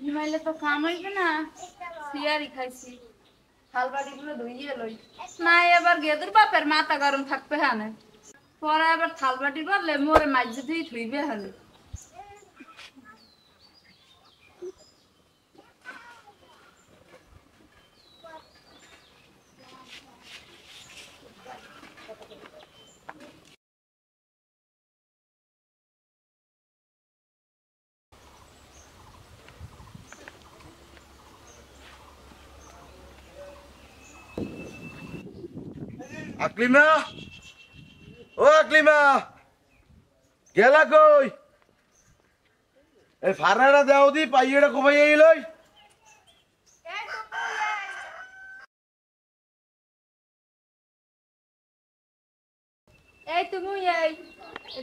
ঘুমাইলে তো কাম হইবে না, সিয়ারি খাইছি। থাল বাড়িগুলো ধুইয়ে লই। না এবার গেদুর বাপের মাথা গরম থাকবে হানে। পরে আবার থাল বাটি বললে মোরে মাঝে ধুই ধুইবে হানে। আকলিমা, ও আকলিমা, গেলা কই? এই ফারাটা দাও দি, পাইয়েটা কোপাই আইলই। এই তুমি এই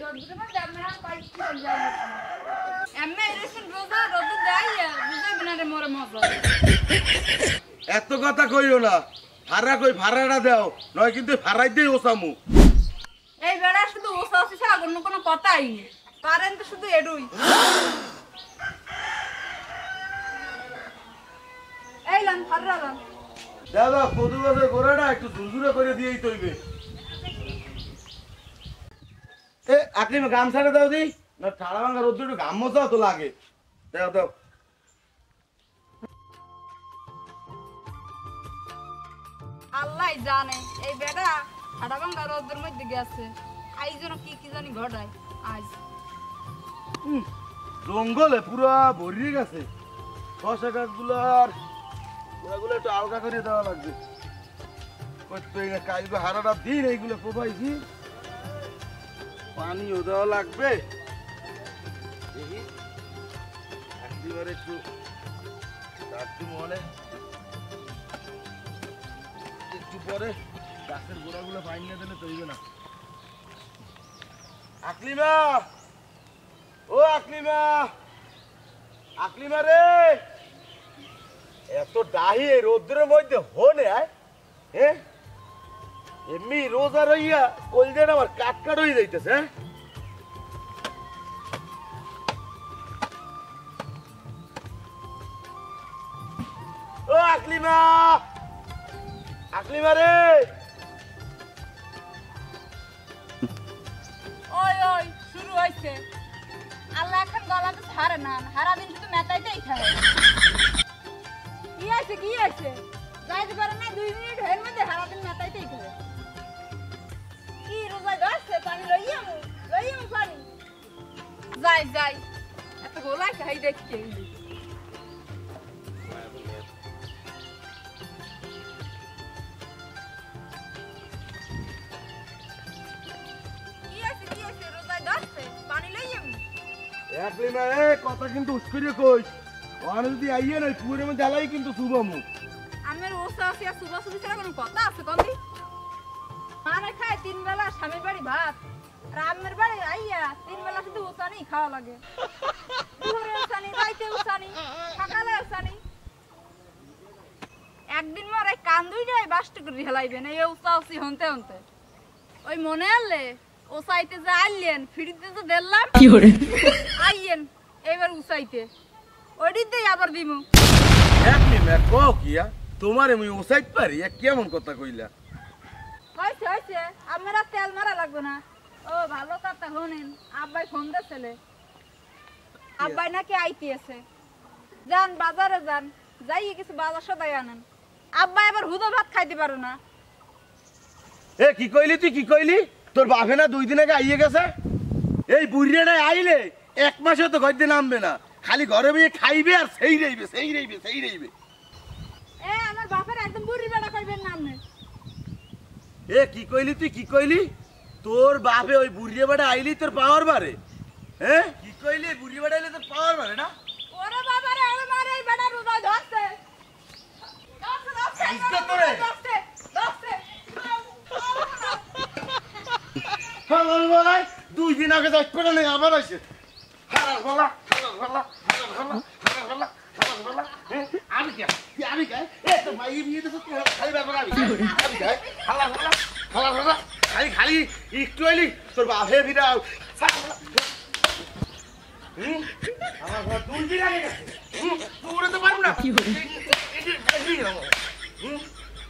রোদ্রে মধ্যে আমরা পাইছি যাব। এমনে এরকম রোদা রোদ দেইয়া বুঝাই বিনারে মোরে মজা। এত কথা কইও না, ফারা কই ফারাটা দাও, নয় কিন্তু ফারাই দেই ওসামু। এই বেড়া শুধু ওসা ওসি ছাড়া অন্য কোনো কথাই নেই। পারেন তো শুধু এডুই। এই লান ফাররা লান। দাদা কদু গাছের গোড়াটা একটু ঝুরঝুরে করে দিয়েই তৈবে। এ আকলিমা গামছাটা দাও দি, না ঠাড়া ভাঙা রোদ্দু একটু গাম মজাও তো লাগে। দাও দাও। আল্লাহ জানে এই বেড়া হাড়াভাঙ্গা রোদের মধ্যে গেছে। আইজ যেন কি কি জানি ঘটায় আজ। জঙ্গলে পুরা ভরিয়ে গেছে। শসা গাছগুলার ওগুলো একটু আলগা করে দেওয়া লাগবে। কাজগুলো হারাটা দিন এইগুলো কোপাইছি, পানিও দেওয়া লাগবে। দেখি একেবারে একটু মনে একটু পরে গাছের গোড়াগুলো বাইনে দিলে তৈবে না। আকলিমা, ও আকলিমা, আকলিমা রে, এত ডাহি রোদ্রের মধ্যে হনে আয়। হ্যাঁ এমনি রোজা রইয়া কলজেন আমার কাট কাট হয়ে যাইতেছে। হ্যাঁ ও আকলিমা, আকলিমা রে, ওই ওই শুরু হইছে। আল্লাহ এখন গলাতে ছাড়ে না, সারা দিন শুধু মেতাইতেই থাকে। কি আছে কি আছে যাইতে পারে না 2 মিনিট এর মধ্যে সারা দিন মেতাইতেই থাকে। কি রোজা ধরছে পানি লইয়ামু পানি। যাই যাই এত গোলা খাই দেখতে। আকলিমা এ কথা কিন্তু উস্করে কই, ওখানে যদি আইয়ে না পুরের মধ্যে জ্বালাই কিন্তু শুভমু। আমার ওসা আসিয়া সুবা সুবি ছাড়া কোনো কথা আছে কন্দি? মানে খায় 3 বেলা স্বামীর বাড়ি ভাত, আর আমের বাড়ি আইয়া 3 বেলা শুধু ওসানি খাওয়া লাগে। দুপুরে ওসানি, রাইতে ওসানি, সকালে ওসানি। একদিন মোর এই কান দুইটাই বাস্ট করে হেলাইবেন এই ওসা ওসি হনতে হনতে। ওই মনে আনলে ওসাইতে যে আইলেন ফিরিতে যে দিলাম কি করে আইয়েন এবার উসাইতে ওইদিতেই আবার দিমু। আকলিমা কো কিয়া তোমারে মুই ওসাইত পারি, কেমন কথা কইলা? হইছে হইছে আমরা তেল মারা লাগবে না। ও ভালো কথা শুনেন, আব্বাই ফোন দিয়েছিলে। আব্বাই নাকি আইতেছে। যান বাজারে যান, যাই কিছু বাজার সদাই আনেন। আব্বাই আবার হুদো ভাত খাইতে পারো না। এ কি কইলি তুই, কি কইলি? তোর বাপে না 2 দিন আগে আইয়ে গেছে। এই বুড়িয়াটা আইলে 1 মাসে তো ঘর দিয়ে নামবে না, খালি ঘরে বসে খাইবে আর সেই রইবে। এ আমার বাপের একদম বুড়ি বেড়া কইবেন না আপনি। এ কি কইলি তুই, কি কইলি? তোর বাপে ওই বুড়িয়া বেটা আইলি তোর পাওয়ার বাড়ে? হ্যাঁ কি কইলি? বুড়িয়া বেটা আইলে তোর পাওয়ার বাড়ে না? ওরে বাবা রে, ওরে মারে এই বেটা রোজা ধরছে। ধরছে 2 দিন আগে যাই করে নেই আবার আইছে। আমি খাই এ তো ভাই বিয়ে তো খালি ব্যাপার। খালি খালি একটু আইলি তোর বাপে ফিরা। আমার 2 দিন আগে গেছে। না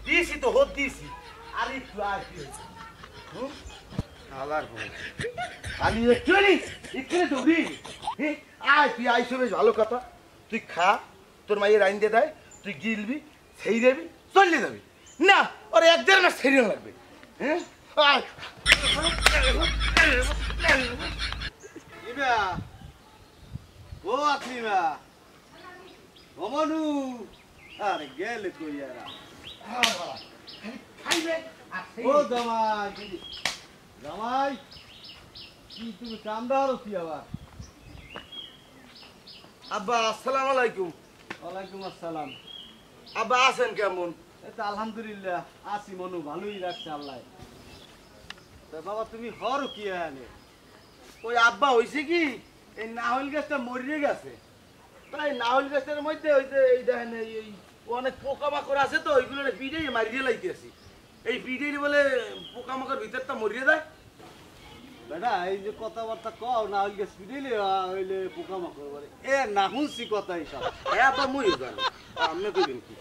দিয়েছি তো হোদ দিয়েছি আর একটু খালি একটু দৌড়ি আয় তুই আইসো বেশ ভালো কথা তুই খা তোর মাইয়ের আইন দিয়ে দেয় তুই গিলবি সেই দেবি চললে যাবি না ওর 1-1.5 মাস সেই লাগবে হ্যাঁ ও আখিমা ও মনু আরে গেলে কই এরা খাইবে ও জামাই জামাই কি তুমি কামড়া আরো কি আবার আব্বা আসসালামু আলাইকুম ওয়ালাইকুম আসসালাম আব্বা আছেন কেমন এই তো আলহামদুলিল্লাহ আছি মনু ভালোই রাখছে আল্লাহ তা বাবা তুমি হরো কি আনে ওই আব্বা হইছে কি এই নাহল গাছটা মরিয়ে গেছে তাই নাহল গাছের মধ্যে ওই যে এই দেখেন এই অনেক পোকামাকড় আছে তো ওইগুলো পিড়েই মারিয়ে লাইতেছি এই পিড়েই বলে পোকামাকড় ভিতরটা মরিয়ে দেয় বেটা এই যে কথাবার্তা কও না হইল গেছ দিলে হইলে পোকামাকড় বলে এ না শুনছি কথা এইসব হ্যাঁ আব্বা মুইও জানি আপনি কইবেন কি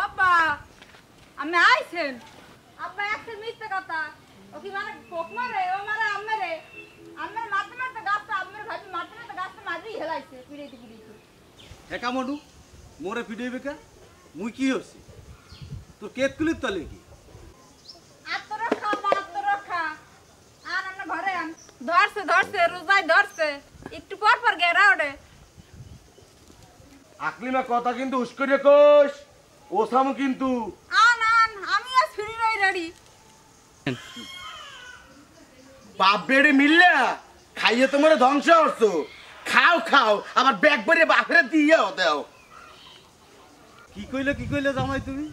আব্বা আমি আইছেন আব্বা একটা মিথ্যে কথা ও কি মানে কোক মারে ও মারে আম্মারে আম্মার মারতে মারতে গাছটা আম্মার ভাবি মারতে মারতে গাছটা মারি হেলাইছে পিড়াইতে পিড়াইতে একা মনু মোরে পিডাইবে কা মুই কি হইছি তোর কেত কুলির তলে কি আত্মরক্ষা আত্মরক্ষা আর আমরা ঘরে আন ধরছে রোজাই ধরছে একটু পর পর গেরা ওঠে আকলিমা কথা কিন্তু হুশ করে কোষ ওসামু কিন্তু আন আমি আজ ফিরি রই রেডি বাপ বেড়ে মিললে খাইয়ে তোমার ধ্বংস করছো খাও আবার ব্যাগ ভরে বাপরে দিয়ে দাও কি কইলে জামাই তুমি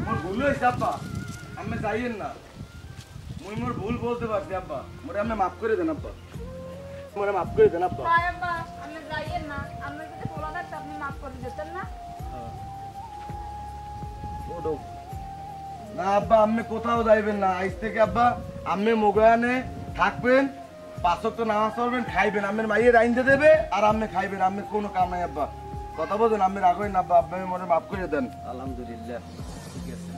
মোর ভুল হয়েছে আব্বা আমি যাইয়েন না মুই মোর ভুল বলতে পারছি আব্বা মোরে আমি মাফ করে দেন আব্বা মোরে মাফ করে দেন আব্বা ভাই আব্বা আমি যাইয়েন না আমি যদি পোলা থাকতে আপনি মাফ করে দিতেন না ওডো না আব্বা আপনি কোথাও যাইবেন না আজ থেকে আব্বা আপনি মোগানে থাকবেন 5 ওয়াক্ত নামাজ পড়বেন খাইবেন আমের মাইয়ের আইন দিয়ে দেবে আর আপনি খাইবেন আপনি কোনো কাম নাই আব্বা কথা বলেন আমি রাখবেন আব্বা আপনি মোরে মাফ করে দেন আলহামদুলিল্লাহ ঠিক আছে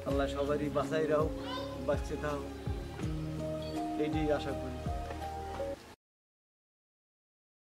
আল্লাহ সবারই বাঁচাই রাখো বাঁচতে থাও এইটাই আশা করি